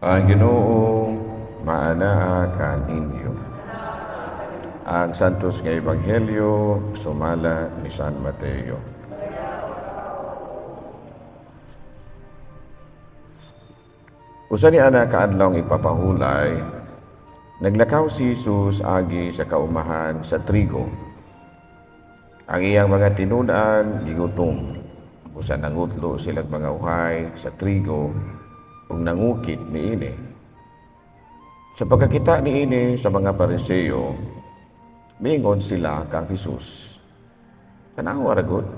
Ang Ginoo maanaa kaninyo. Ang santos nga ebanghelyo sumala ni San Mateo. Usa ni ana kaadlawng ipapahulay, naglakaw si Jesus agi sa kaumahan sa trigo. Ang iyang mga tinud-an gigutom. Usa nangutlo silang mga uhay sa trigo ug nangukit niini. Sa pagkakita niini sa mga Pariseo, miingon sila kang Jesus, "Tanawa ra gud,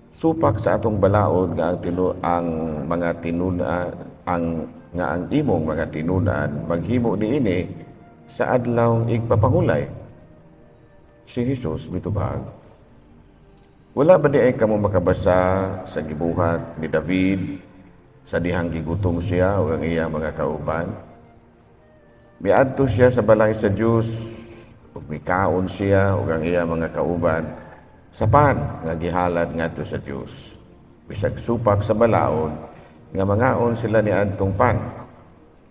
supak sa atong balaod nga ang mga tinud-an ang imong mga tinud-an maghimo niini sa adlawng igpapahulay." Si Jesus mitubag, "Wala ba di ay kamo makabasa sa gibuhat ni David sa dihang gigutom siya o ang iyang mga kauban? Miadto siya sa balay sa Dios ug mikaon siya ug ang iyang mga kauban sa pan nga gihalad ngadto sa Dios. Bisag supak sa balaod nga mangaon sila ni adtong pan,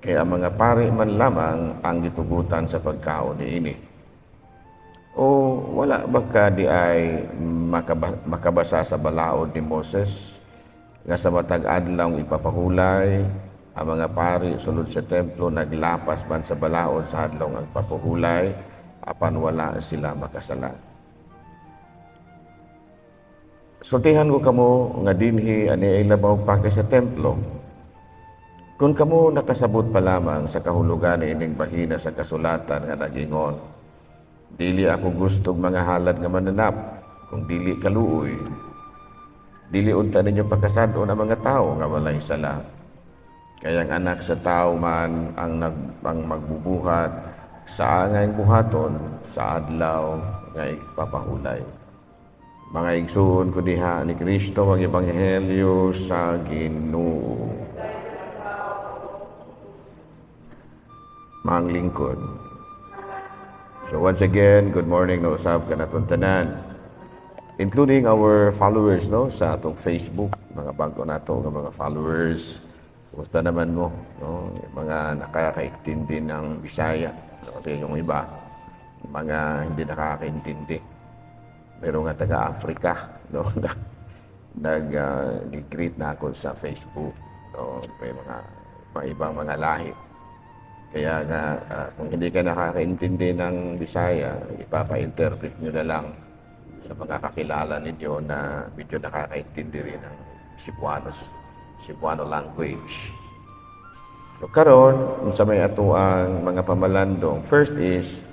kaya ang mga pari man lamang ang gitugutan sa pagkaon niini. O wala ba ka di ay makabasa sa balaod ni Moses nga sa matag adlawng ipapahulay ang mga pari sulod sa templo naglapas man sa balaod sa adlawng ang papahulay apan wala sila makasala. Sultihan ko kamo nga dinhi ani ay labaw pa kay sa templo. Kung kamo nakasabot pa lamang sa kahulugan ining bahina sa kasulatan nga nagingon, dili ako gustog mga halad nga mananap, kung dili kaluoy. Dili unta ninyo pagkasado ang mga tao nga walay sala. Kaya ang anak sa tao man ang magbubuhat sa angay buhaton sa adlaw nga ipapahulay." Mga igsoon ko diha ni Kristo ang ebanghelyo sa Ginoo. Mga lingkod. So once again, good morning na usab ka natong tanan. Including our followers no sa atong Facebook, mga bago nato nga mga followers. Kumusta naman mo, no? Mga nakakaintindi ng Bisaya, no? Kasi yung iba, mga hindi nakakaintindi. Pero nga taga-Africa, no? Nag-greet na ako sa Facebook, no? May mga ibang mga lahi. Kaya nga, kung hindi ka nakakaintindi ng Bisaya, ipapa-interpret nyo na lang sa mga kakilala ninyo na medyo nakakaintindi rin ng Cebuano language. So karon unsa may ato ang mga pamalandong. First is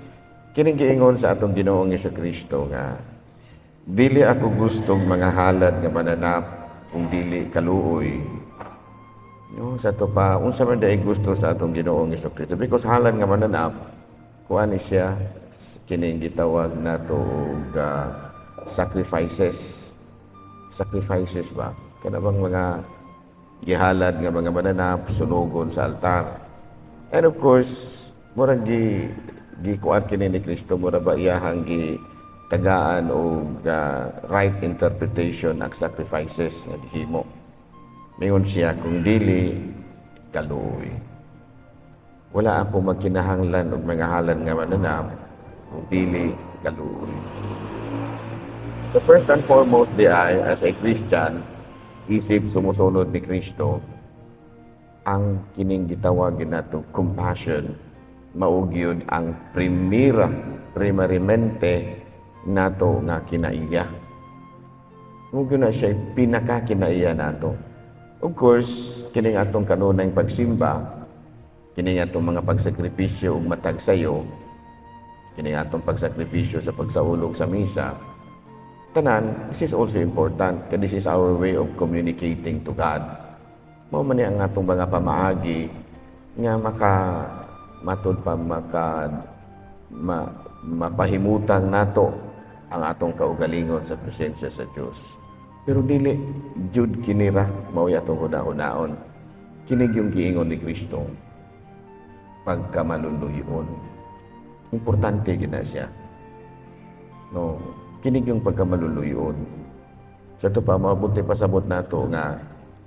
kining giingon sa atong Ginoong Jesucristo nga dili ako gustong mga halad nga mananap kung dili kaluoy. No, sa to pa unsa man day gusto sa atong Ginoong Jesucristo because halad nga mananap kuan siya kining gitawag nato og sacrifices ba kana bang mga gihalad nga mga mananap sunugon sa altar. And of course murag gikuan kini ni Kristo mura ba iyahang tagaan og right interpretation ng sacrifices nga gihimo. Mingon siya kung dili kaluoy. Wala ako magkinahanglan og mga halad nga mananap kung dili kaluoy. So first and foremost di ay, as a Christian, isip sumusunod ni Kristo, ang kining gitawagin nato compassion, maugyod ang primarimente nato nga kinaiya. Mugyo na siya pinakakinaiya nato. Of course, kining atong kanunay pagsimba, kining atong mga pagsakripisyo ug matag sayo, kining atong pagsakripisyo sa pagsaulog sa misa, tanan, this is also important. This is our way of communicating to God. Mao man ang atong mga pamaagi nga mapahimutang nato ang atong kaugalingon sa presensya sa Dios. Pero dili jud kinira mao atong hunahunaon. Kinig yung giingon ni Kristo. Pagkamaluluyon. Importante gina siya. No, kinig yung pagkamaluluyon. Sa ito pa, mabuti pasabot nato nga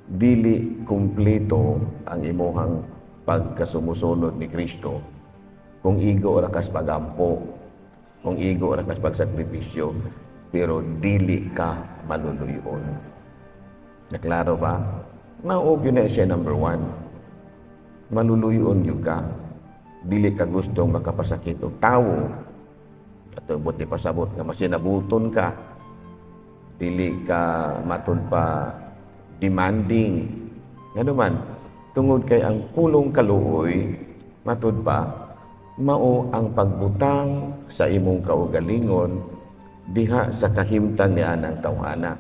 dili kumpleto ang imuhang pagkasumusunod ni Kristo. Kung igo ra kas pagampo, kung igo ra kas pagsakripisyo, pero dili ka maluluyon. Naklaro ba? Maog yun na siya number 1. Maluluyon yun ka. Dili ka gustong makapasakit og tawo. At buti pasabot nga masinabuton ka. Dili ka matud pa demanding. Ano man, tungod kay ang pulong kaluoy, matud pa, mao ang pagbutang sa imong kaugalingon diha sa kahimtang ni anang tawhana.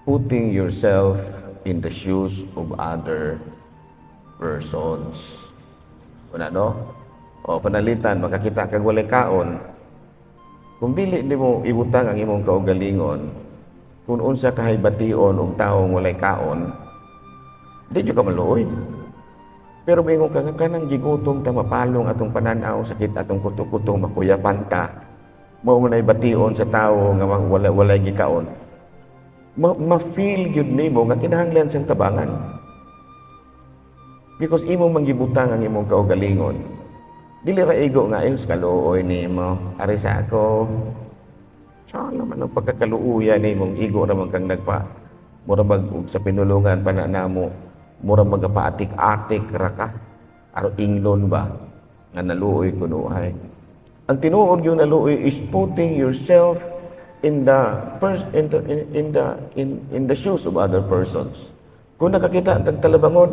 Putting yourself in the shoes of other persons. Ano? O panalitan, makakita kag walay kaon. Kung dili nimo ibutang ang imong kaugalingon, kung unsa kahay bation og taong walay kaon, di ka maluoy. Pero may ka kanang gigutom ta mapalong atong pananaw, sakit atong kuto-kutong makuyapan ta. Mao man ay bation sa tawo nga walay gikaon. Ma-feel yun nimo nga kinahanglan siyang tabangan. Because imong manggibutang ang imong kaugalingon. Dili ra igo nga ayos kaluoy nimo. Ari sa ako. Saan naman ang pagkakaluuya nimong igo ra man kang nagpa. Mura mag sa pinulungan pa na namo. Mura magapaatik-atik ra ka. Aro inglon ba nga naluoy kunuhay. Ang tinuod yung naluoy is putting yourself in the shoes of other persons. Kung nakakita kag talabangon,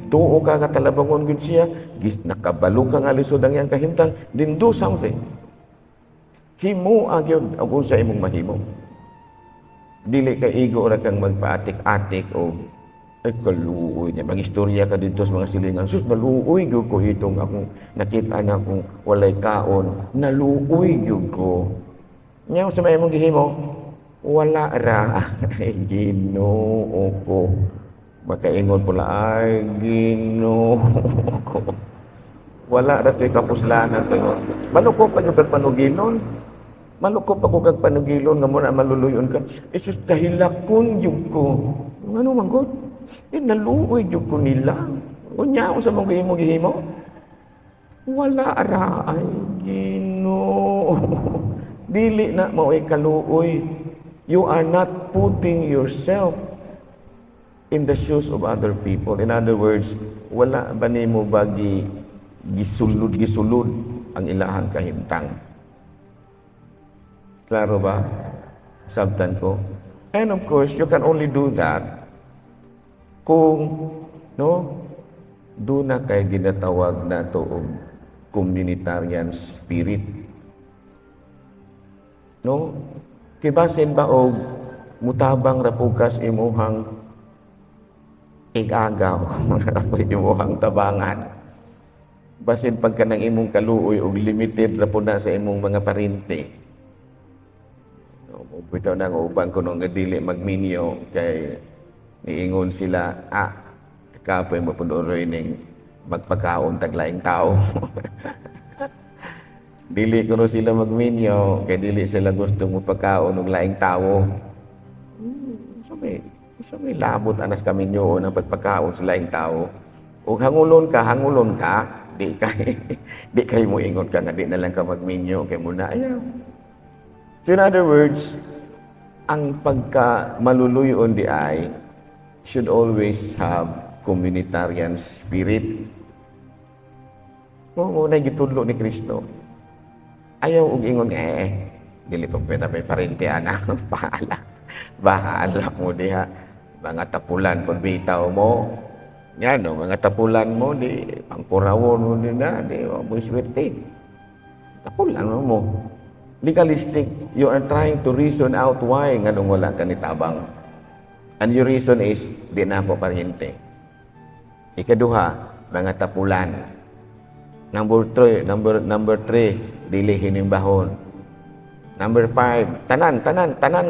tuo ka ka talabangon gud siya, nakabalo ka nga lisod ang iyang kahimtang, then do something. Himo agyod ang unsa imong mahimo. Dili ka igo ra kang magpaatik-atik o ay kaluoy niya. Mag-istorya ka dito sa mga silingan. Sus, naluoy gyud ko itong akong nakita na akong walay kaon. Naluoy gyud ko. Nya sa may imong gihimo, wala ra. Ay, Ginoo ko. Makaingon pula, ay, Ginoo ko. Wala ra to'y kapuslanan. Malukop pa yung panugilon. Malukop ako kag panugilon nga muna maluluyon ka. Isus, kahilakon yung ko. Ano man God? Naluoy yung ko nila. Unya, sa mga gihimo. Wala ra. Ay, Ginoo. Dili na mao'y kaluoy. You are not putting yourself in the shoes of other people. In other words, wala ba nimo bagi gisulod ang ilahang kahimtang. Klaro ba? Sabtan ko. And of course, you can only do that kung doon na kay ginatawag na to og communitarian spirit. No? Kibasin ba og mutabang rapukas imuhang igagaw, rapoy imuhang tabangan. Basin pagka ng imong kaluoy og limited ra po na sa imong mga parente. No, bitaw na nga uban ko nung dili magminyo kay niingon sila, kapoy mapunuroy ning magpakaon taglaing tao. Dili kuno sila magminyo, kay dili sila gusto mo pagkaon ng laing tao. So may labot anas kami nyo ng pagpakaon sa laing tao. O hangulon ka, di kay mo ingon ka nga, di na lang ka magminyo, kay muna ayaw. So in other words, ang pagka maluluyon di ay should always have communitarian spirit. Muna gitudlo ni Kristo. Ayaw og ingon dili pa pwede may parente ana. Bahala mo diha. Mga tapulan pud bitaw mo. Yan mga tapulan mo di pangpurawon mo din na di mo swerte. Tapulan mo. Legalistic, you are trying to reason out why nganong wala ka ni tabang. And your reason is di na po parente. Ikaduha, mga tapulan. Number 3, dili hinimbahon. Number 5, tanan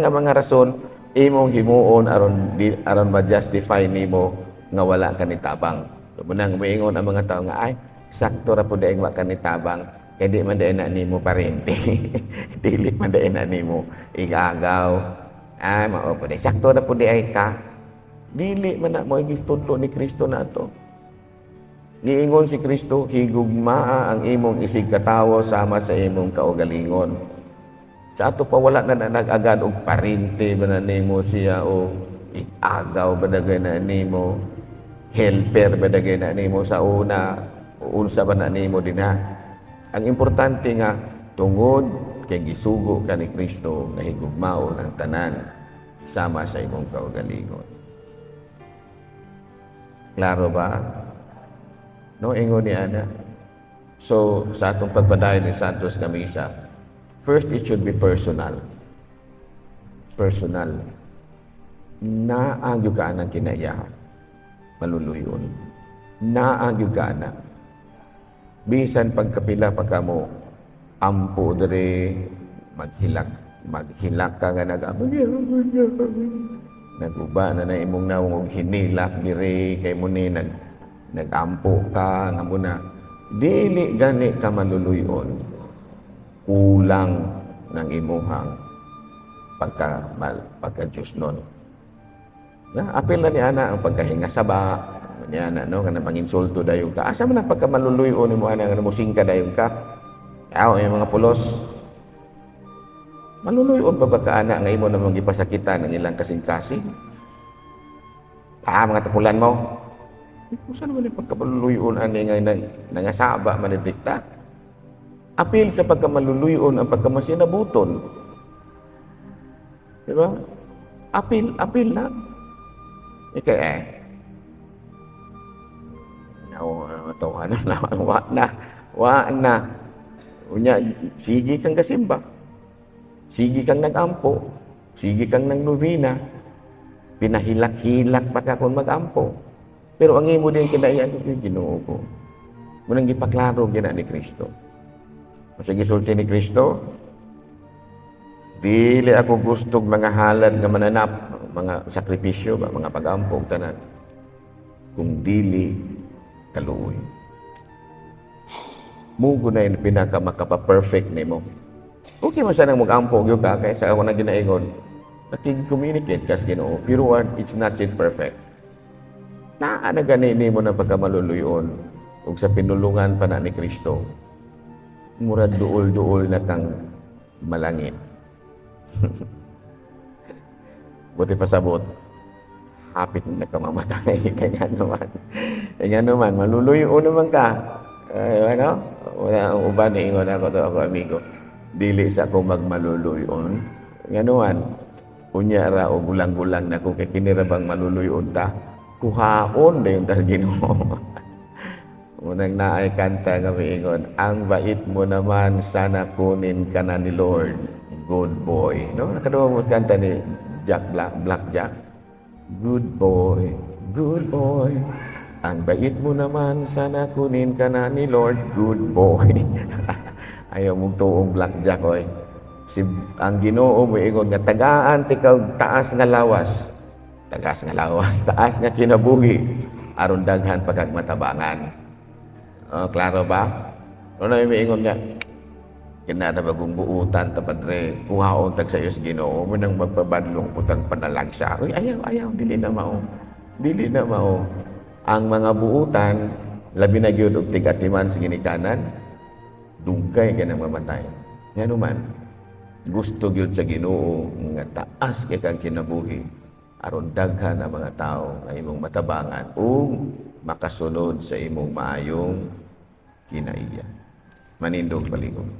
nga mga rason imong himuon aron ma-justify nimo nga wala ka ni tabang. Munang moingon ang mga tao nga ay sakto ra pud daing wa ka ni tabang kay di man dayon na nimo parente. Dili man dayon na nimo igagaw. Mao pud sakto ra pud ay ka. Dili man na mo gistudlo ni Kristo nato. Niingon si Kristo, higugmaa ang imong isig katawo sama sa imong kaugalingon. Sa ato pa wala na nag-agad og parinte ba na nimo siya o agaw ba dagay na nimo, helper ba dagay na nimo sa una, o unsa ba na nimo dinha. Ang importante nga tungod kay gisugo ka ni Kristo nga higugmao ng tanan sama sa imong kaugalingon. Klaro ba? No, ingon ni Ana. So, sa atong pagpadayon ni Santos nga misa, first, it should be personal. Personal. Naagyo ka ng kinaiyahan. Maluluyon. Naagyo ka na. Bisan pagkapila pa ka mo, ampo dere, maghilak ka nga naguba na na imong nawong hinilak dire kay mo ni nagampo ka nga muna dili gani ka maluluyon, kulang ng imuhang pagka Diyos nun. Apil na ni Ana ang pagkahinga saba ni Ana, no, nga manginsulto dayon ka, asa man ang pagka maluluyon mo Ana nga namusing ka dayon ka, yung mga pulos maluluyon pa ba ka Ana nga imo namang gipasakitan ng ilang kasing-kasing? Mga tapulan mo. Kung saan naman yung pagkamaluluyon ani nga nangasaba manidikta? Apil sa pagkamaluluyon ang pagkamasinabuton. Di ba? Apil na. Wa na. Unya, sige kang kasimba. Sige kang nag-ampo, sige kang nag-novena, pinahilak-hilak pa ka kung mag-ampo. Pero ang imo din kinaiyan ko yung Ginoo ko. Munang gipaklaro gina ni Kristo. Masig gisulti ni Kristo, dili ako gustog mga halad nga mananap, mga sakripisyo ba, mga pag-ampo tanan. Kung dili kaluoy. Mugo na yung pinaka makapa-perfect nimo. Okay man sanang mag-ampo gyud ka kaysa ako na ginaingon. Nakig-communicate kas Ginoo. Pero it's not yet perfect. Naa na gani nimo na pagkamaluluyon ug sa pinulungan pa na ni Kristo. Murad duol-duol na kang malangit. Buti pasabot. Hapit na ka mamatay kaya naman. Kaya naman maluluyon naman ka. Ano? Wala ang uban na ingon ako to ako amigo. Dili sa ako magmaluluyon. Nganuan, unya ra o gulang-gulang na ko kay kinirabang maluluyon ta. Kuhaon na yung Ginoo. Unang naay kanta nga miingon, ang bait mo naman sana kunin ka na ni Lord. Good boy. No? Nakaduwa mo kanta ni Black Jack. Good boy, good boy. Ang bait mo naman sana kunin ka na ni Lord. Good boy. Ayaw mong tuong blackjack, oy. Ang Ginoo mo ingon nga tagaan ti kag taas nga lawas. Taas nga kinabuhi aron daghan pagagmatabangan. Klaro ba? Ano na ingon nga kinada bagong buutan ta padre kuhaon tag sa Dios Ginoo mo nang magpabadlong putang panalagsa. Uy, ayaw dili na mao. Dili na mao. Ang mga buutan labi na gyud og tig-atiman sa ginikanan. Dugay ka nang mamatay. Nga naman, gusto gyud sa Ginoo nga taas kay kang kinabuhi aron daghan ang mga tao nga imong matabangan ug makasunod sa imong maayong kinaiya. Manindog paligong.